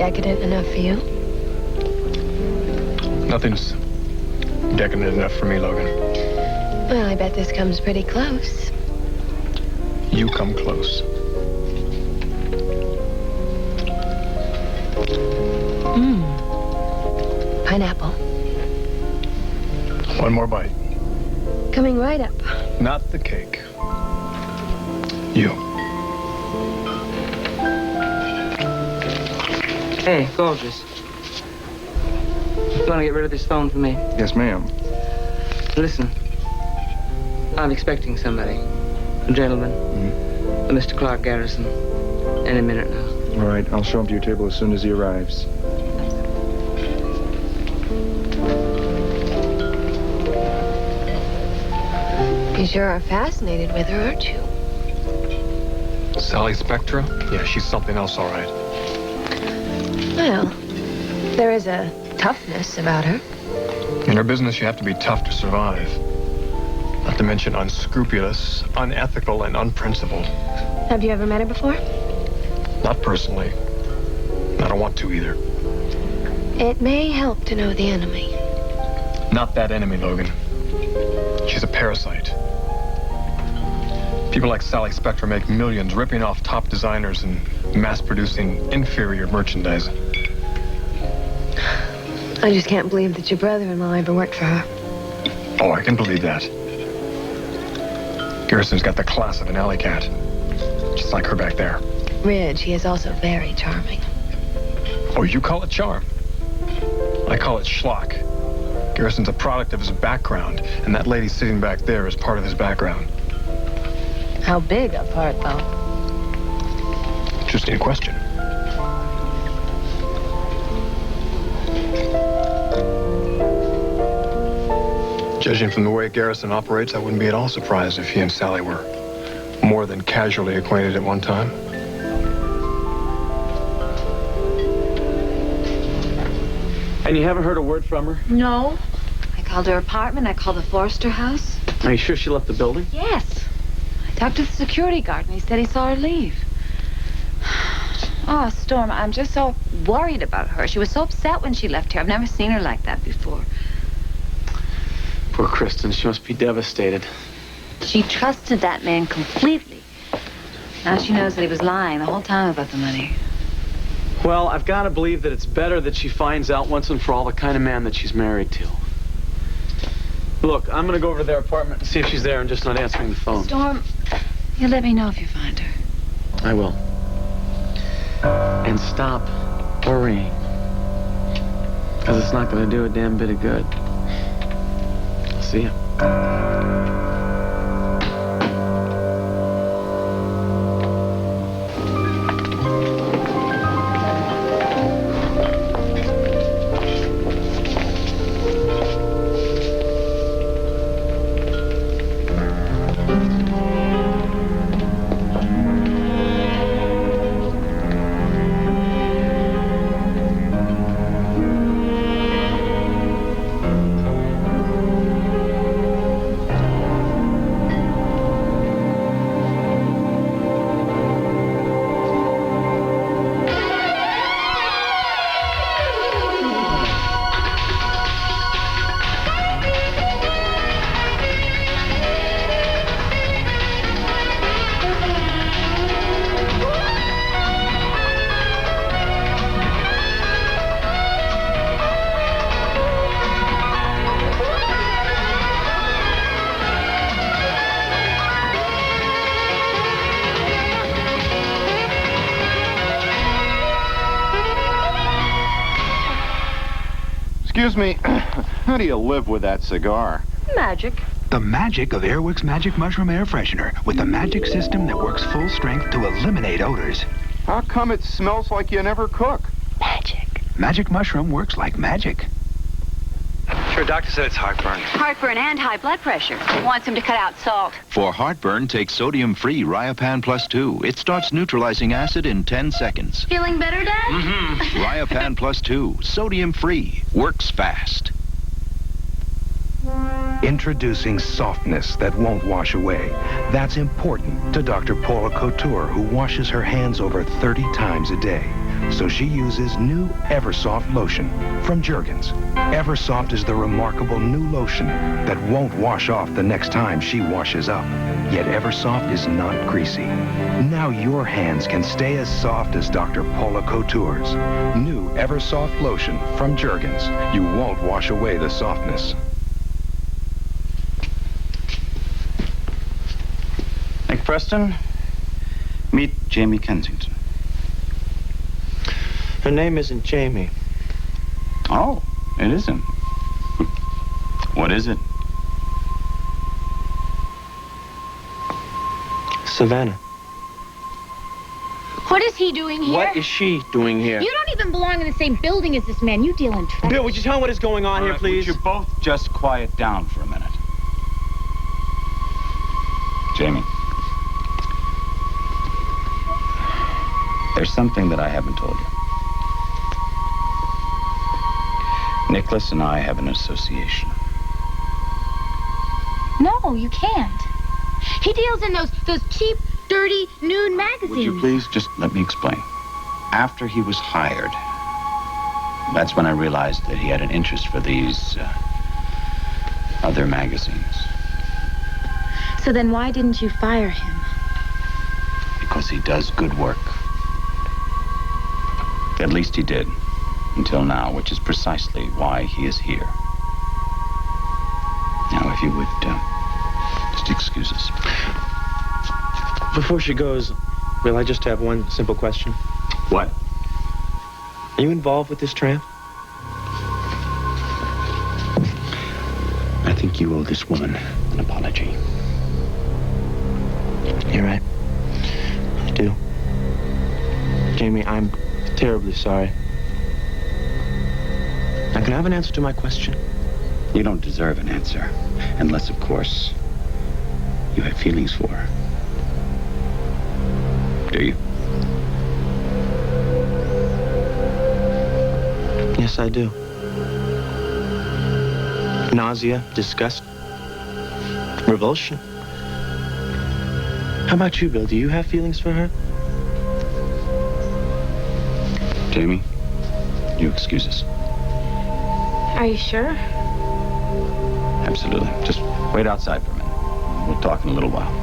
decadent enough for you? Nothing's decadent enough for me, Logan. Well, I bet this comes pretty close. You come close. Pineapple. One more bite. Coming right up. Not the cake. You. Hey, gorgeous. You want to get rid of this phone for me? Yes, ma'am. Listen. I'm expecting somebody. A gentleman. A Mr. Clark Garrison. Any minute now. All right, I'll show him to your table as soon as he arrives. You sure are fascinated with her, aren't you? Sally Spectra? Yeah, she's something else, all right. Well, there is a toughness about her. In her business, you have to be tough to survive. Not to mention unscrupulous, unethical, and unprincipled. Have you ever met her before? Not personally. I don't want to either. It may help to know the enemy. Not that enemy, Logan. She's a parasite. People like Sally Spectra make millions ripping off top designers and mass-producing inferior merchandise. I just can't believe that your brother-in-law ever worked for her. Oh, I can believe that. Garrison's got the class of an alley cat. Just like her back there. Ridge, he is also very charming. Oh, you call it charm? I call it schlock. Garrison's a product of his background, and that lady sitting back there is part of his background. How big a part, though? Interesting question. Judging from the way Garrison operates, I wouldn't be at all surprised if he and Sally were more than casually acquainted at one time. And you haven't heard a word from her? No. I called her apartment. I called the Forrester house. Are you sure she left the building? Yes. I talked to the security guard, and he said he saw her leave. Oh, Storm, I'm just so worried about her. She was so upset when she left here. I've never seen her like that before. Poor Kristen. She must be devastated. She trusted that man completely. Now she knows that he was lying the whole time about the money. Well, I've got to believe that it's better that she finds out once and for all the kind of man that she's married to. Look, I'm going to go over to their apartment and see if she's there and just not answering the phone. Storm, you let me know if you find her. I will. And stop worrying. Because it's not going to do a damn bit of good. I'll see you. Excuse me, how do you live with that cigar? Magic. The magic of Airwick's Magic Mushroom Air Freshener with the magic system that works full strength to eliminate odors. How come it smells like you never cook? Magic. Magic Mushroom works like magic. Sure, doctor said it's heartburn. Heartburn and high blood pressure. Wants him to cut out salt. For heartburn, take sodium-free Riopan Plus 2. It starts neutralizing acid in 10 seconds. Feeling better, Dad? Mm-hmm. Riopan Plus 2, sodium-free, works fast. Introducing softness that won't wash away. That's important to Dr. Paula Couture, who washes her hands over 30 times a day. So she uses new Eversoft lotion from Jergens. Eversoft is the remarkable new lotion that won't wash off the next time she washes up. Yet Eversoft is not greasy. Now your hands can stay as soft as Dr. Paula Couture's. New Eversoft lotion from Jergens. You won't wash away the softness. Nick Preston, meet Jamie Kensington. Her name isn't Jamie. Oh, it isn't. What is it? Savannah. What is he doing here? What is she doing here? You don't even belong in the same building as this man. You deal in trash. Bill, would you tell him what is going on here, please? Would you both just quiet down for a minute? Jamie. There's something that I haven't told you. Nicholas and I have an association. No, you can't. He deals in those cheap, dirty, nude magazines. Would you please just let me explain? After he was hired, that's when I realized that he had an interest for these other magazines. So then why didn't you fire him? Because he does good work. At least he did. Until now, which is precisely why he is here. Now, if you would, just excuse us. Before she goes, will I just have one simple question? What? Are you involved with this tramp? I think you owe this woman an apology. You're right. I do. Jamie, I'm terribly sorry. Now, can I have an answer to my question? You don't deserve an answer. Unless, of course, you have feelings for her. Do you? Yes, I do. Nausea, disgust, revulsion. How about you, Bill? Do you have feelings for her? Jamie, you excuse us. Are you sure? Absolutely. Just wait outside for a minute. We'll talk in a little while.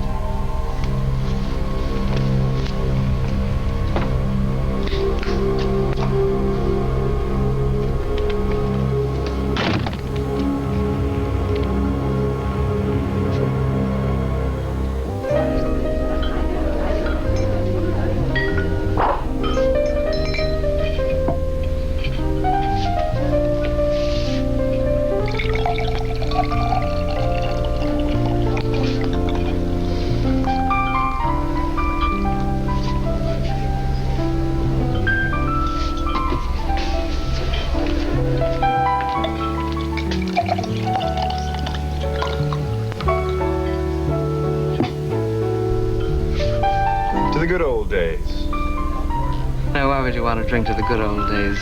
To drink to the good old days.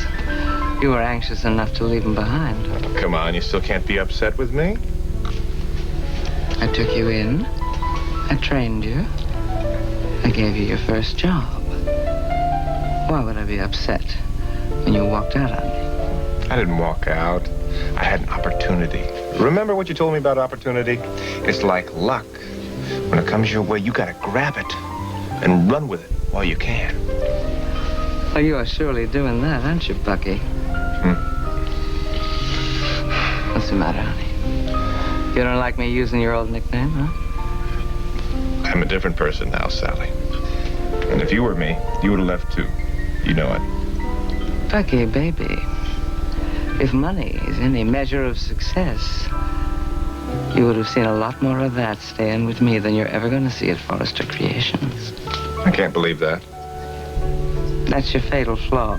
You were anxious enough to leave them behind. Come on, you still can't be upset with me? I took you in. I trained you. I gave you your first job. Why would I be upset when you walked out on me? I didn't walk out. I had an opportunity. Remember what you told me about opportunity? It's like luck. When it comes your way, you gotta grab it and run with it while you can. Oh, you are surely doing that, aren't you, Bucky? What's the matter, honey? You don't like me using your old nickname, huh? I'm a different person now, Sally. And if you were me, you would have left too. You know it. Bucky, baby, if money is any measure of success, you would have seen a lot more of that staying with me than you're ever going to see at Forrester Creations. I can't believe that. That's your fatal flaw.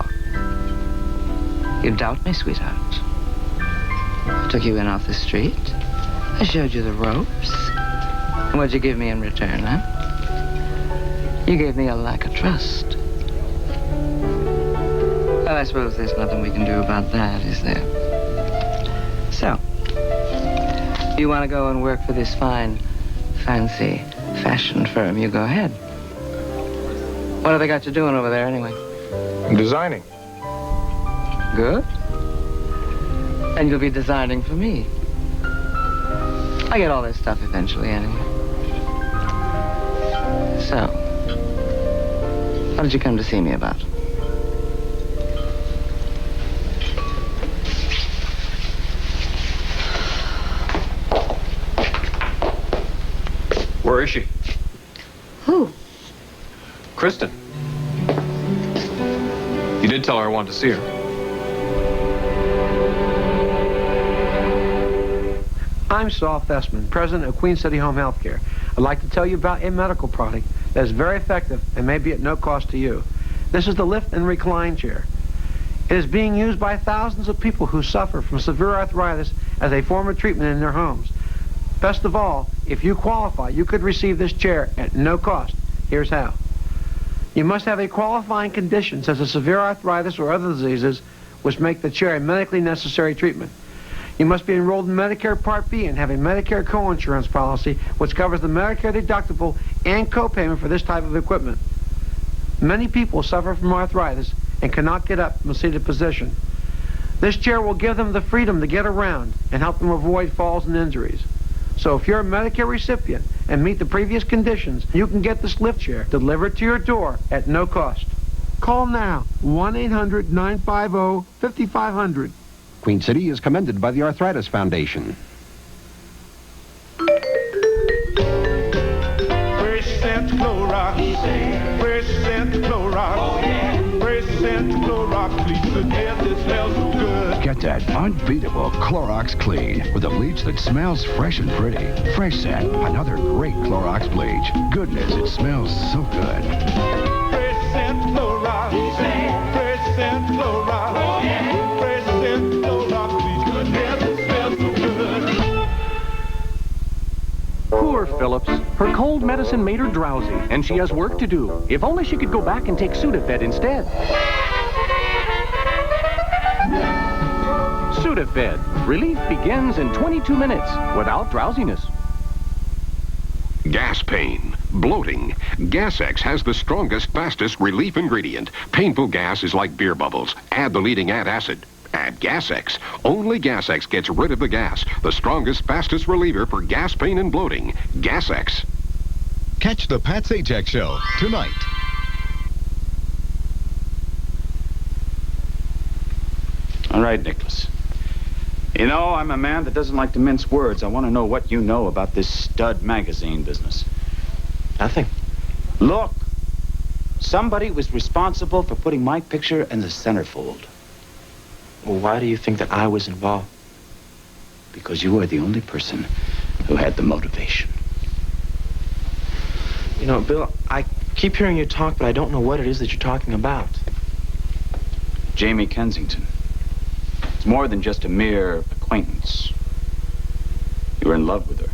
You doubt me, sweetheart. I took you in off the street. I showed you the ropes. And what'd you give me in return, huh? You gave me a lack of trust. Well, I suppose there's nothing we can do about that, is there? So, you want to go and work for this fine, fancy fashion firm, you go ahead. What have they got you doing over there, anyway? I'm designing. Good. And you'll be designing for me. I get all this stuff eventually anyway. So, what did you come to see me about? Where is she? Who? Kristen. You did tell her I wanted to see her. I'm Saul Thesman, president of Queen City Home Healthcare. I'd like to tell you about a medical product that is very effective and may be at no cost to you. This is the lift and recline chair. It is being used by thousands of people who suffer from severe arthritis as a form of treatment in their homes. Best of all, if you qualify, you could receive this chair at no cost. Here's how. You must have a qualifying condition such as severe arthritis or other diseases which make the chair a medically necessary treatment. You must be enrolled in Medicare Part B and have a Medicare co-insurance policy which covers the Medicare deductible and co-payment for this type of equipment. Many people suffer from arthritis and cannot get up from a seated position. This chair will give them the freedom to get around and help them avoid falls and injuries. So if you're a Medicare recipient and meet the previous conditions, you can get this lift chair delivered to your door at no cost. Call now, 1-800-950-5500. Queen City is commended by the Arthritis Foundation. Fresh scent Clorox. Fresh scent Clorox. Oh, yeah. Fresh scent Clorox. Bleach the hair that smells so good. Get that unbeatable Clorox Clean with a bleach that smells fresh and pretty. Fresh Scent, another great Clorox bleach. Goodness, it smells so good. Fresh scent Clorox. Fresh scent Clorox. Oh, yeah. Fresh scent Clorox. Bleach the hair that smells so good. Poor Phillips. Her cold medicine made her drowsy, and she has work to do. If only she could go back and take Sudafed instead. Sudafed. Relief begins in 22 minutes without drowsiness. Gas pain, bloating. Gas-X has the strongest, fastest relief ingredient. Painful gas is like beer bubbles. Add the leading antacid. Add Gas-X. Only Gas-X gets rid of the gas. The strongest, fastest reliever for gas pain and bloating. Gas-X. Catch the Pat Sajak Show tonight. All right, Nicholas. You know, I'm a man that doesn't like to mince words. I want to know what you know about this stud magazine business. Nothing. Look, somebody was responsible for putting my picture in the centerfold. Well, why do you think that I was involved? Because you were the only person who had the motivation. You know, Bill, I keep hearing you talk, but I don't know what it is that you're talking about. Jamie Kensington. It's more than just a mere acquaintance. You were in love with her.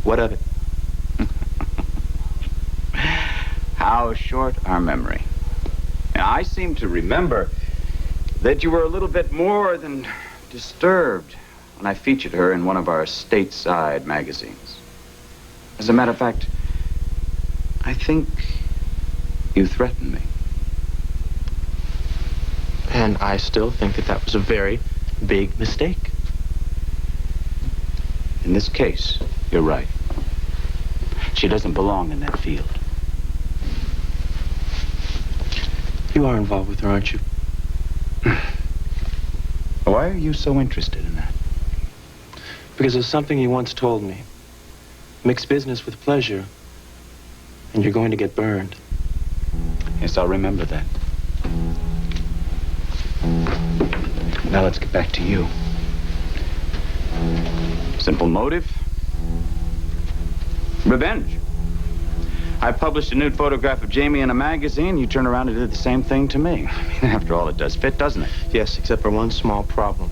What of it? How short our memory. Now, I seem to remember that you were a little bit more than disturbed when I featured her in one of our stateside magazines. As a matter of fact, I think you threatened me. And I still think that that was a very big mistake. In this case, you're right. She doesn't belong in that field. You are involved with her, aren't you? Why are you so interested in that? Because of something you once told me. Mix business with pleasure, and you're going to get burned. Yes, I'll remember that. Now let's get back to you. Simple motive? Revenge. I published a nude photograph of Jamie in a magazine. You turn around and did the same thing to me. I mean, after all, it does fit, doesn't it? Yes, except for one small problem.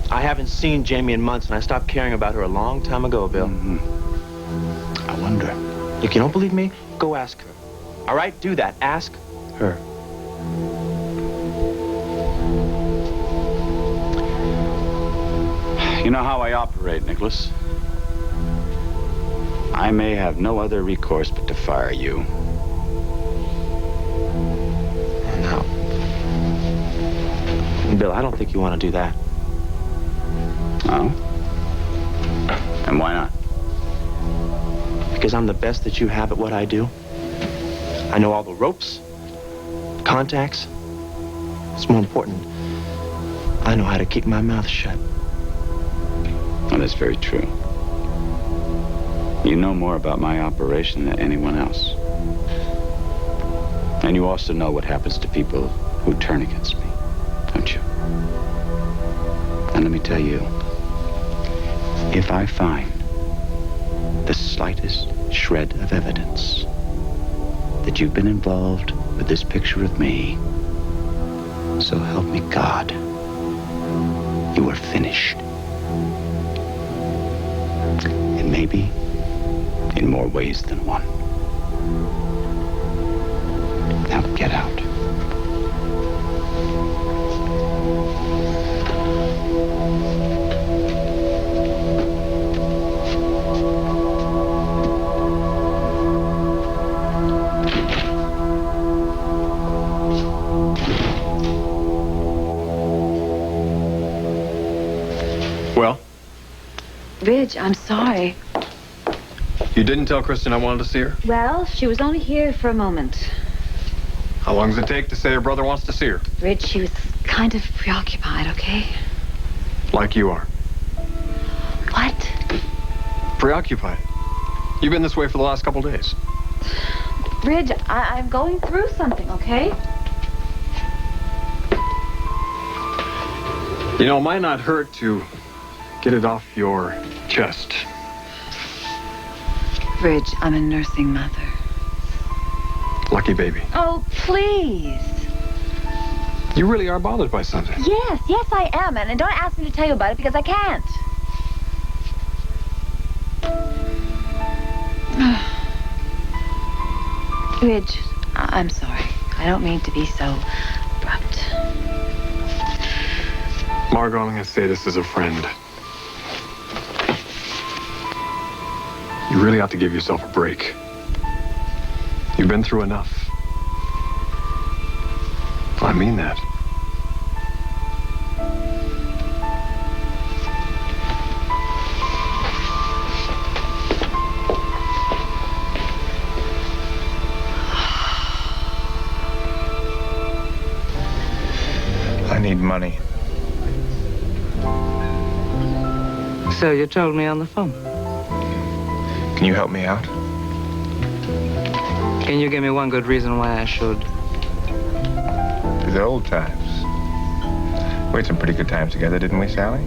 I haven't seen Jamie in months, and I stopped caring about her a long time ago, Bill. Mm-hmm. I wonder. If you don't believe me, go ask her. All right, do that. Ask her. You know how I operate, Nicholas. I may have no other recourse but to fire you. Bill, I don't think you want to do that. Oh? And why not? Because I'm the best that you have at what I do. I know all the ropes, contacts. It's more important, I know how to keep my mouth shut. Well, that's very true. You know more about my operation than anyone else. And you also know what happens to people who turn against me, don't you? And let me tell you, if I find the slightest shred of evidence that you've been involved with this picture of me, so help me God, you are finished. And maybe in more ways than one. Now get out. Well? Ridge, I'm sorry. You didn't tell Kristen I wanted to see her? Well, she was only here for a moment. How long does it take to say her brother wants to see her? Ridge, she was kind of preoccupied, okay? Like you are. What? Preoccupied. You've been this way for the last couple days. Ridge, I'm going through something, okay? You know, it might not hurt to get it off your chest. Ridge, I'm a nursing mother. Lucky baby. Oh, please. You really are bothered by something. Yes, I am. And don't ask me to tell you about it because I can't. Ridge, I'm sorry. I don't mean to be so abrupt. Margot, I'm going to say this as a friend. You really ought to give yourself a break. You've been through enough. I mean that. I need money. So you told me on the phone. Can you help me out? Can you give me one good reason why I should? The old times. We had some pretty good times together, didn't we, Sally?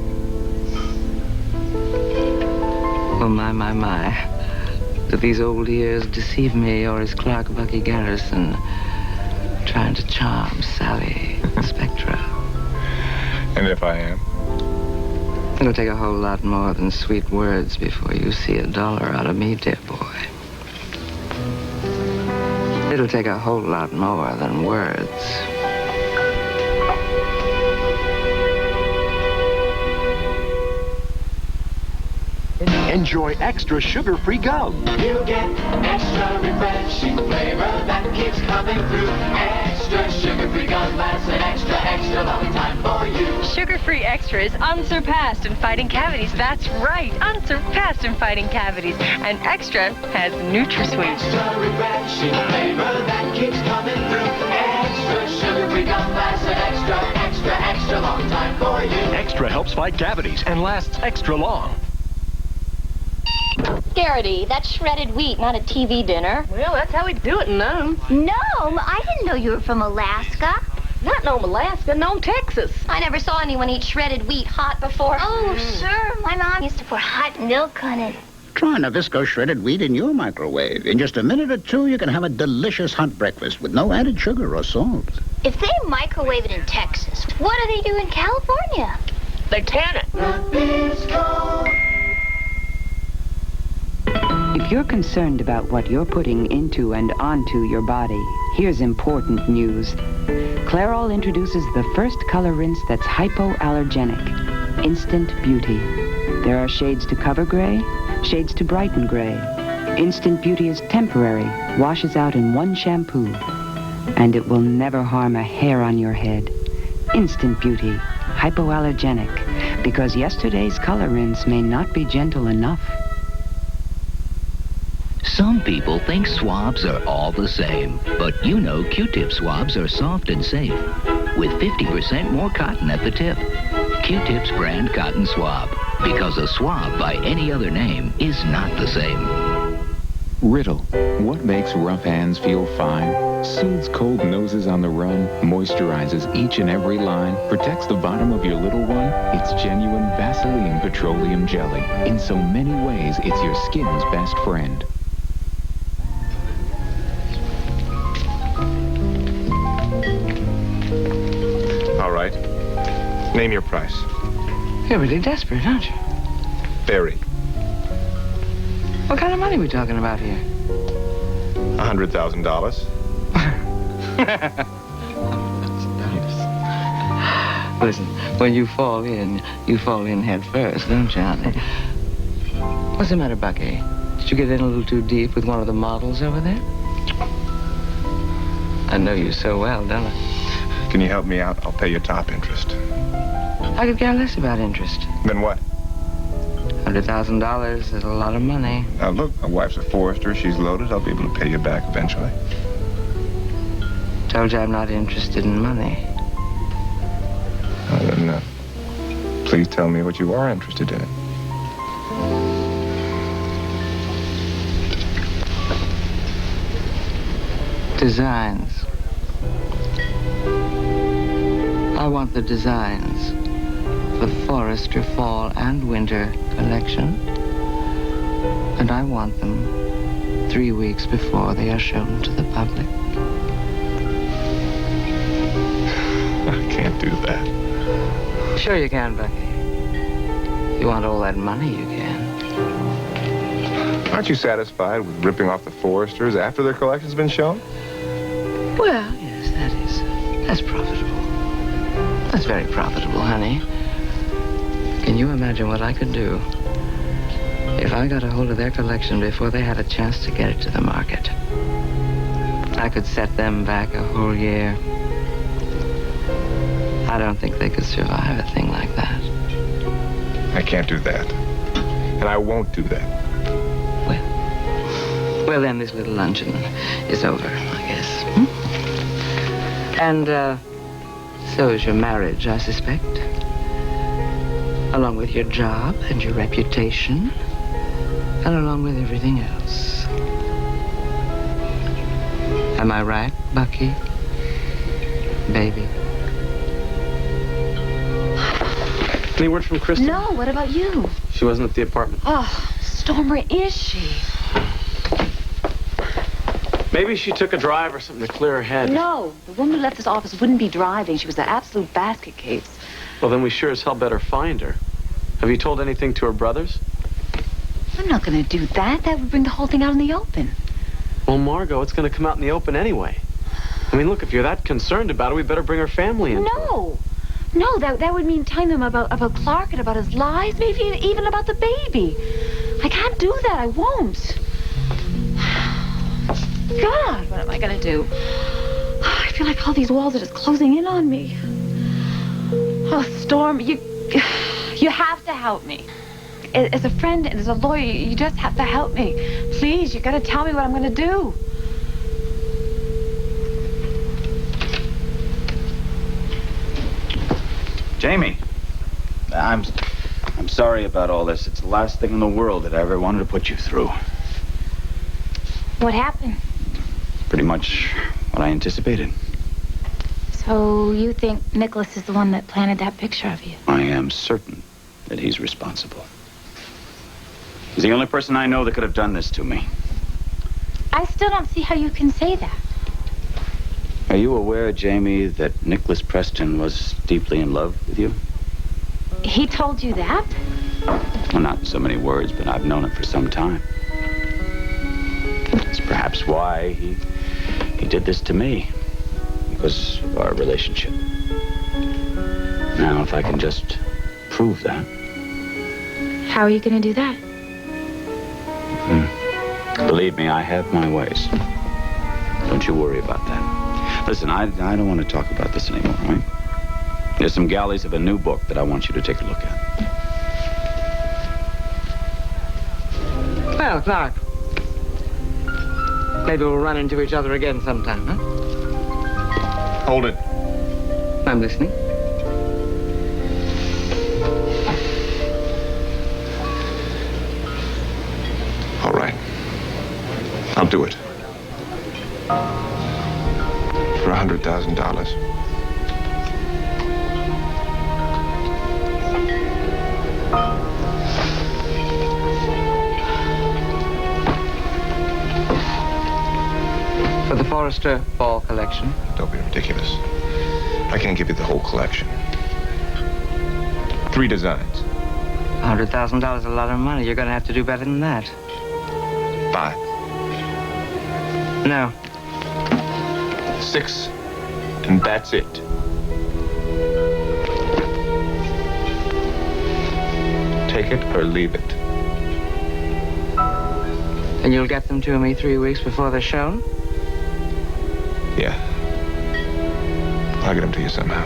Oh, my. Do these old years deceive me, or is Clark Bucky Garrison trying to charm Sally Spectra? And if I am? It'll take a whole lot more than sweet words before you see $1 out of me, dear boy. It'll take a whole lot more than words. Enjoy extra sugar-free gum. You get extra refreshing flavor that keeps coming through. Extra sugar-free gum lasts an extra long time for you. Sugar-free Extra is unsurpassed in fighting cavities. That's right, unsurpassed in fighting cavities. And Extra has NutraSweet. Extra refreshing flavor that keeps coming through. Extra sugar-free gum lasts an extra long time for you. Extra helps fight cavities and lasts extra long. Garrity, that's shredded wheat, not a TV dinner. Well, that's how we do it in Nome. Nome? I didn't know you were from Alaska. Not Nome, Alaska, Nome, Texas. I never saw anyone eat shredded wheat hot before. Oh, sure. My mom used to pour hot milk on it. Try Nabisco shredded wheat in your microwave. In just a minute or two, you can have a delicious hot breakfast with no added sugar or salt. If they microwave it in Texas, what do they do in California? They tan it. If you're concerned about what you're putting into and onto your body, here's important news. Clairol introduces the first color rinse that's hypoallergenic, Instant Beauty. There are shades to cover gray, shades to brighten gray. Instant Beauty is temporary, washes out in one shampoo, and it will never harm a hair on your head. Instant Beauty, hypoallergenic, because yesterday's color rinse may not be gentle enough. Some people think swabs are all the same, but you know Q-tip swabs are soft and safe, with 50% more cotton at the tip. Q-tip's brand cotton swab, because a swab by any other name is not the same. Riddle, what makes rough hands feel fine? Soothes cold noses on the run, moisturizes each and every line, protects the bottom of your little one. It's genuine Vaseline petroleum jelly. In so many ways, it's your skin's best friend. All right. Name your price. You're really desperate, aren't you? Very. What kind of money are we talking about here? $100,000. Listen, when you fall in head first, don't you, honey? What's the matter, Bucky? Did you get in a little too deep with one of the models over there? I know you so well, don't I? Can you help me out? I'll pay you top interest. I could care less about interest. Then what? $100,000 is a lot of money. Now look, my wife's a forester. She's loaded. I'll be able to pay you back eventually. Told you I'm not interested in money. Then, please tell me what you are interested in. Designs. I want the designs for the Forester Fall and Winter collection. And I want them 3 weeks before they are shown to the public. I can't do that. Sure you can, Bucky. If you want all that money, you can. Aren't you satisfied with ripping off the Foresters after their collection's been shown? Well, yes, that's profitable. That's very profitable, honey. Can you imagine what I could do if I got a hold of their collection before they had a chance to get it to the market? I could set them back a whole year. I don't think they could survive a thing like that. I can't do that. And I won't do that. Well, then this little luncheon is over, I guess. And, so is your marriage, I suspect. Along with your job and your reputation. And along with everything else. Am I right, Bucky? Baby? Any word from Kristen? No, what about you? She wasn't at the apartment. Oh, Storm, where is she? Maybe she took a drive or something to clear her head. No, the woman who left this office wouldn't be driving. She was an absolute basket case. Well, then we sure as hell better find her. Have you told anything to her brothers? I'm not going to do that. That would bring the whole thing out in the open. Well, Margot, it's going to come out in the open anyway. I mean, look, if you're that concerned about it, we better bring her family in. No, that would mean telling them about Clark and about his lies, maybe even about the baby. I can't do that. I won't. God, what am I going to do? I feel like all these walls are just closing in on me. Oh, Storm, you have to help me. As a friend and as a lawyer, you just have to help me. Please, you got to tell me what I'm going to do. Jamie, I'm sorry about all this. It's the last thing in the world that I ever wanted to put you through. What happened? Pretty much what I anticipated. So you think Nicholas is the one that planted that picture of you? I am certain that he's responsible. He's the only person I know that could have done this to me. I still don't see how you can say that. Are you aware, Jamie, that Nicholas Preston was deeply in love with you? He told you that? Well, not in so many words, but I've known it for some time. That's perhaps why he did this to me. Because of our relationship. Now, if I can just prove that. How are you going to do that? Believe me, I have my ways. Don't you worry about that. Listen, I don't want to talk about this anymore, right? There's some galleys of a new book that I want you to take a look at. Well, Clark. Maybe we'll run into each other again sometime, huh? Hold it. I'm listening. All right. I'll do it. For $100,000. For the Forrester Ball collection. Don't be ridiculous. I can't give you the whole collection. 3 designs. $100,000 is a lot of money. You're going to have to do better than that. 5. No. 6. And that's it. Take it or leave it. And you'll get them to me 3 weeks before they're shown? Yeah. I'll get them to you somehow.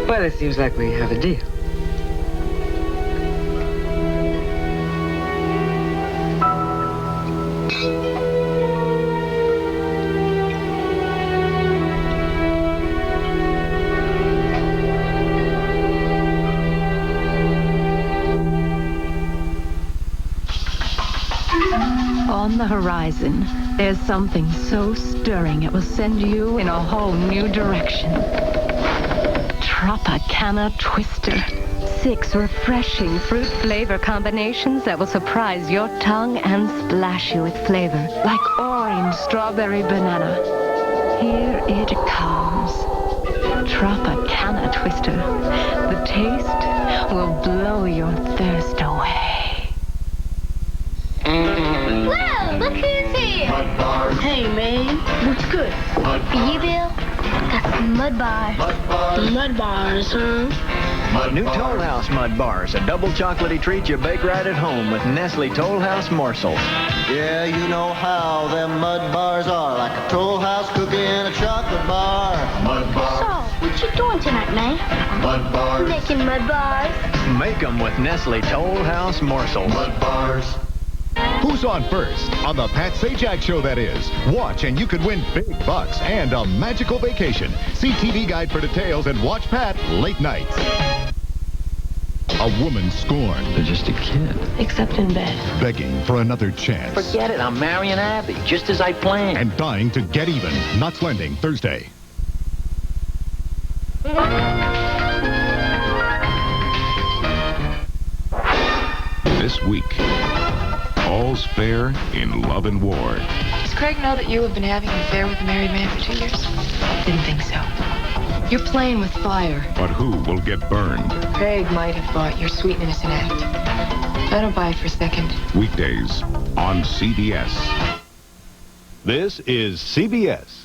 Well, it seems like we have a deal. On the horizon, there's something so stirring it will send you in a whole new direction. Tropicana Twister. 6 refreshing fruit flavor combinations that will surprise your tongue and splash you with flavor. Like orange, strawberry, banana. Here it comes. Tropicana Twister. The taste will blow your thirst away. Whoa, look who's here. Mud bars. Hey, man. What's good? Mud For you, Bill? Got some mud bars. Mud bars, huh? New Toll House Mud Bars, a double chocolatey treat you bake right at home with Nestle Toll House morsels. Yeah, you know how them mud bars are, like a Toll House cookie and a chocolate bar. Mud bars. So, what you doing tonight, man? Mud bars. Making mud bars. Make them with Nestle Toll House morsels. Mud bars. Who's on first? On the Pat Sajak Show, that is. Watch and you could win big bucks and a magical vacation. See TV Guide for details and watch Pat late nights. A woman scorned. They're just a kid. Except in bed. Begging for another chance. Forget it, I'm marrying Abby, just as I planned. And dying to get even. Knots Landing, Thursday. This week, all's fair in love and war. Does Craig know that you have been having an affair with a married man for 2 years? Didn't think so. You're playing with fire. But who will get burned? Craig might have bought your sweet and innocent act. I don't buy it for a second. Weekdays on CBS. This is CBS.